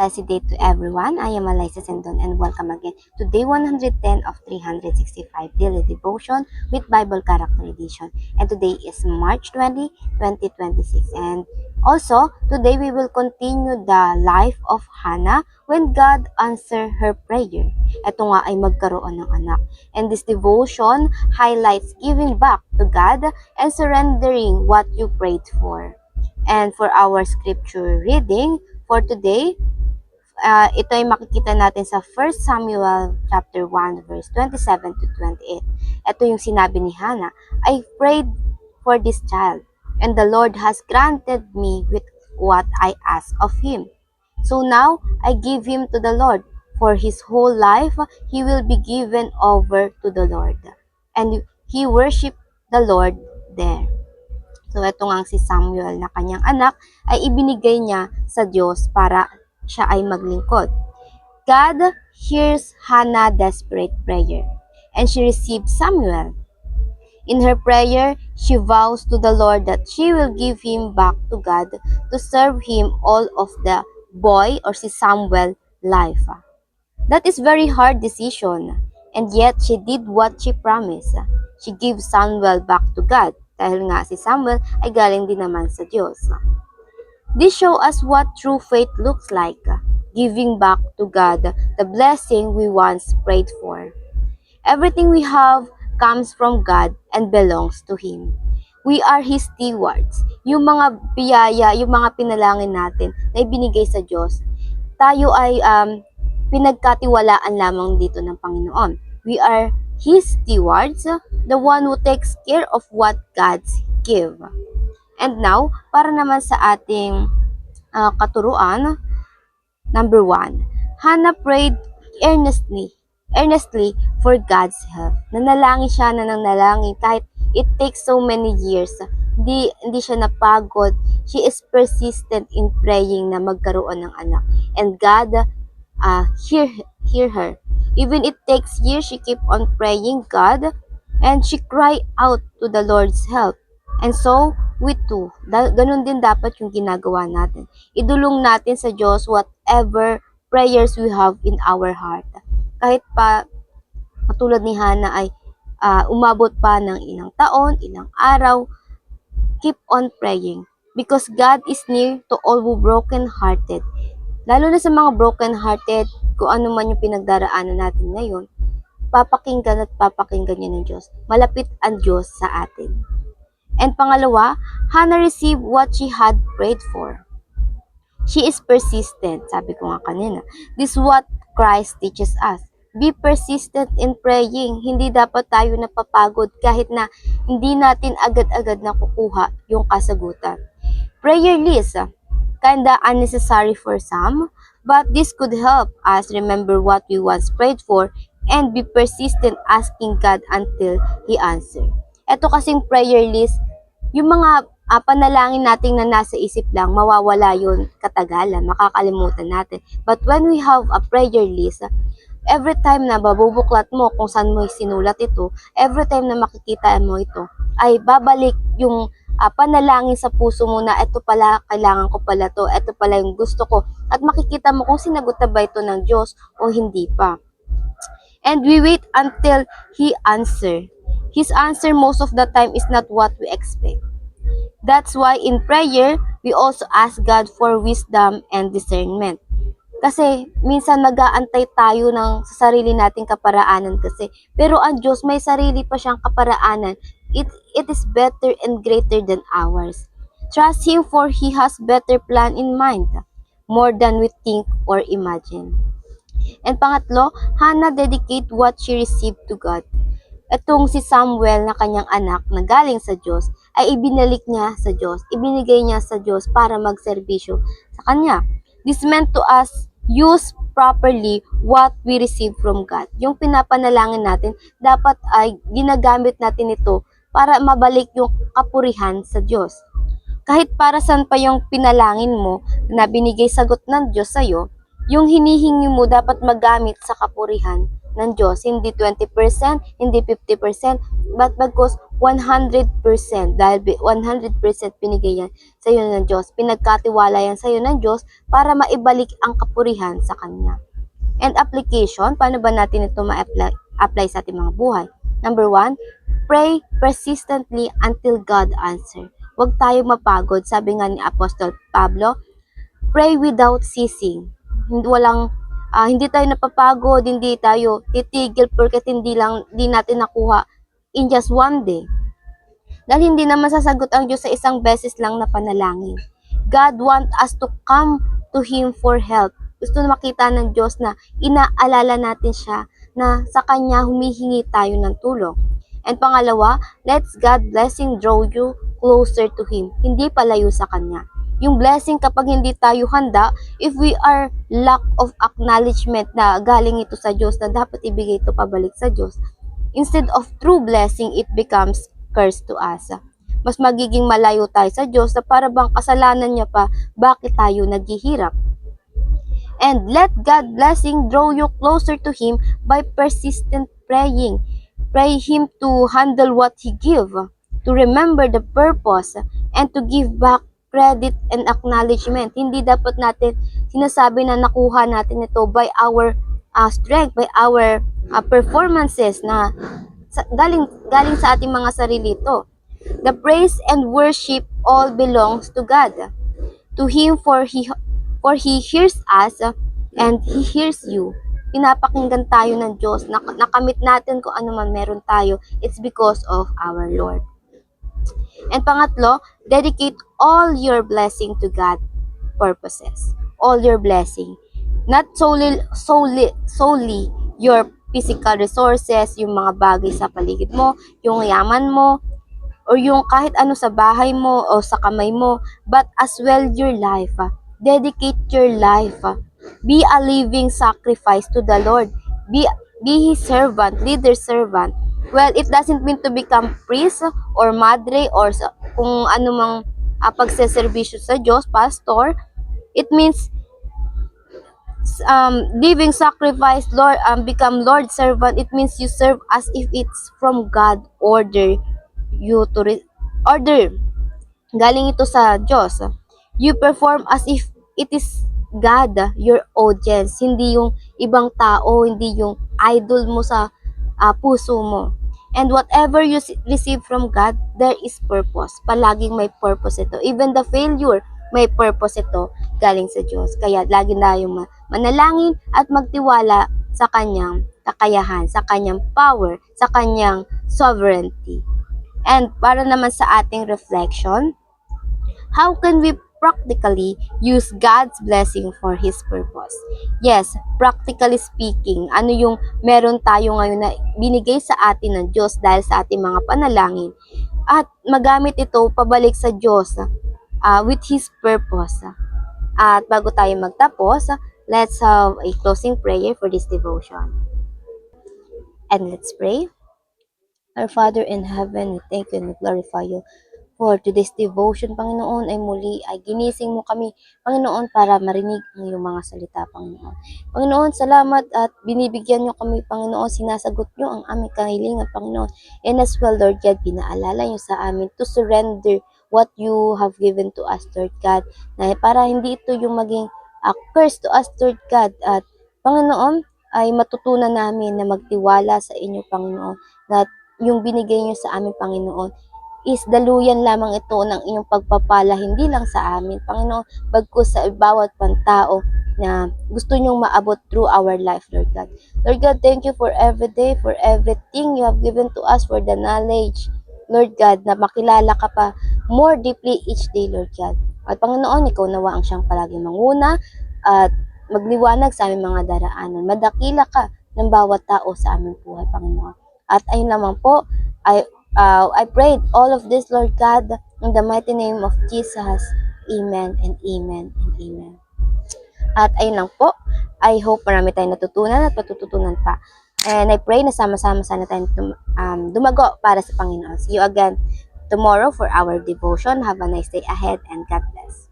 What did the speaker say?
blessed day to everyone. I am Alyssa Sendon and welcome again to day 110 of 365 daily devotion with Bible Character Edition. And today is March 20, 2026. And also, today we will continue the life of Hannah when God answered her prayer. Ito nga ay magkaroon ng anak. And this devotion highlights giving back to God and surrendering what you prayed for. And for our scripture reading for today, ito ay makikita natin sa 1 Samuel chapter 1 verse 27 to 28. Ito yung sinabi ni Hannah, I prayed for this child, and the Lord has granted me with what I asked of him. So now I give him to the Lord. For his whole life, he will be given over to the Lord. And he worshiped the Lord there. So, ito nga si Samuel na kanyang anak ay ibinigay niya sa Diyos para siya ay maglingkod. God hears Hannah's desperate prayer, and she receives Samuel. In her prayer, she vows to the Lord that she will give him back to God to serve him all of the boy or si Samuel life. That is very hard decision, and yet she did what she promised. She gave Samuel back to God dahil nga si Samuel ay galing din naman sa Diyos. This shows us what true faith looks like, giving back to God the blessing we once prayed for. Everything we have comes from God and belongs to Him. We are His stewards. Yung mga biyaya, yung mga pinalangin natin na ibinigay sa Diyos, tayo ay pinagkatiwalaan lamang dito ng Panginoon. We are His stewards, the one who takes care of what God's give. And now, para naman sa ating katuruan, number 1, Hannah prayed earnestly for God's help. Nanalangin siya na nanalangin kahit it takes so many years. Hindi siya napagod. She is persistent in praying na magkaroon ng anak. And God hear her. Even it takes years, she keep on praying God, and she cry out to the Lord's help. And so, we too, ganun din dapat yung ginagawa natin. Idulong natin sa Diyos whatever prayers we have in our heart. Kahit pa, katulad ni Hannah ay umabot pa ng ilang taon, ilang araw, keep on praying. Because God is near to all who broken-hearted. Lalo na sa mga broken-hearted, kung ano man yung pinagdaraanan natin ngayon, papakinggan at papakinggan niya ng Diyos. Malapit ang Diyos sa atin. And pangalawa, Hannah received what she had prayed for. She is persistent, sabi ko nga kanina. This is what Christ teaches us. Be persistent in praying. Hindi dapat tayo napapagod kahit na hindi natin agad-agad nakukuha yung kasagutan. Prayer list, kinda unnecessary for some, but this could help us remember what we once prayed for and be persistent asking God until He answers. Ito kasing prayer list, yung mga panalangin natin na nasa isip lang, mawawala yun katagalan, makakalimutan natin. But when we have a prayer list, every time na babubuklat mo kung saan mo sinulat ito, every time na makikita mo ito, ay babalik yung panalangin sa puso mo na ito pala, kailangan ko pala to, ito pala yung gusto ko. At makikita mo kung sinagot na ba ito ng Diyos o hindi pa. And we wait until He answer. His answer most of the time is not what we expect. That's why in prayer, we also ask God for wisdom and discernment. Kasi minsan nag-aantay tayo ng sa sarili nating kaparaanan kasi. Pero ang Diyos may sarili pa siyang kaparaanan. It is better and greater than ours. Trust Him for He has better plan in mind, more than we think or imagine. And pangatlo, Hannah dedicate what she received to God. Itong si Samuel na kanyang anak na galing sa Diyos ay ibinalik niya sa Diyos, ibinigay niya sa Diyos para magserbisyo sa kanya. This meant to us use properly what we receive from God. Yung pinapanalangin natin, dapat ay ginagamit natin ito para mabalik yung kapurihan sa Diyos. Kahit para saan pa yung pinalangin mo na binigay sagot ng Diyos sa'yo, Yung hinihingi mo dapat magamit sa kapurihan ng Diyos. Hindi 20%, hindi 50%, but bagkus 100%. Dahil 100% binigay yan sa iyo ng Diyos. Pinagkatiwala yan sa iyo ng Diyos para maibalik ang kapurihan sa Kanya. And application, paano ba natin ito ma-apply sa ating mga buhay? Number 1, pray persistently until God answer. Huwag tayo mapagod. Sabi nga ni Apostol Pablo, pray without ceasing. Hindi tayo napapagod, hindi tayo titigil porket hindi natin nakuha in just one day. Dahil hindi naman sasagot ang Diyos sa isang beses lang na panalangin. God want us to come to Him for help. Gusto na makita ng Diyos na inaalala natin siya na sa Kanya humihingi tayo ng tulong. And pangalawa, let's God blessing draw you closer to Him. Hindi palayo sa Kanya. Yung blessing kapag hindi tayo handa, if we are lack of acknowledgement na galing ito sa Diyos, na dapat ibigay ito pabalik sa Diyos, instead of true blessing, it becomes curse to us. Mas magiging malayo tayo sa Diyos na para bang kasalanan niya pa, bakit tayo naghihirap. And let God blessing draw you closer to Him by persistent praying. Pray Him to handle what He give, to remember the purpose, and to give back credit and acknowledgement. Hindi dapat natin sinasabi na nakuha natin ito by our strength, by our performances na galing sa ating mga sarili ito. The praise and worship all belongs to God. To Him for He hears us and He hears you. Pinapakinggan tayo ng Diyos. Nakamit natin kung ano man meron tayo. It's because of our Lord. And pangatlo, dedicate all your blessing to God purposes. All your blessing. Not solely your physical resources, yung mga bagay sa paligid mo, yung yaman mo, or yung kahit ano sa bahay mo o sa kamay mo, but as well your life. Dedicate your life. Be a living sacrifice to the Lord. Be His servant, leader servant. Well, it doesn't mean to become priest or madre or kung anumang pagseserbisyo sa Diyos, pastor. It means living sacrifice, Lord, become Lord servant. It means you serve as if it's from God. Order galing ito sa Diyos. You perform as if it is God, your audience, hindi yung ibang tao, hindi yung idol mo sa puso mo. And whatever you receive from God, there is purpose. Palaging may purpose ito. Even the failure, may purpose ito galing sa Diyos. Kaya lagi tayong manalangin at magtiwala sa Kanyang kakayahan, sa Kanyang power, sa Kanyang sovereignty. And para naman sa ating reflection, how can we practically use God's blessing for His purpose? Yes, practically speaking, ano yung meron tayo ngayon na binigay sa atin ng Diyos dahil sa ating mga panalangin, at magamit ito pabalik sa Diyos with His purpose. At bago tayo magtapos, let's have a closing prayer for this devotion. And let's pray. Our Father in heaven, we thank you and we glorify you for today's devotion, Panginoon, ay muli ay ginising mo kami, Panginoon, para marinig ang iyong mga salita, Panginoon. Panginoon, salamat at binibigyan nyo kami, Panginoon, sinasagot nyo ang aming kahilingan, Panginoon. And as well, Lord God, pinaalala nyo sa amin to surrender what you have given to us, Lord God, na para hindi ito yung maging curse to us, Lord God. At Panginoon, ay matutunan namin na magtiwala sa inyo, Panginoon, na yung binigay nyo sa amin, Panginoon, is daluyan lamang ito ng inyong pagpapala, hindi lang sa amin, Panginoon, bagkus sa bawat pantao na gusto nyong maabot through our life, Lord God. Lord God, thank you for every day, for everything you have given to us, for the knowledge, Lord God, na makilala ka pa more deeply each day, Lord God. At Panginoon, ikaw nawa ang siyang palaging manguna at magliwanag sa aming mga daraanan. Madakila ka ng bawat tao sa aming buhay, Panginoon. At ayun lamang po, I prayed all of this, Lord God, in the mighty name of Jesus. Amen and amen and amen. At ayun lang po, I hope marami tayong natutunan at matututunan pa. And I pray na sama-sama sana tayong dumago para sa Panginoon. See you again tomorrow for our devotion. Have a nice day ahead and God bless.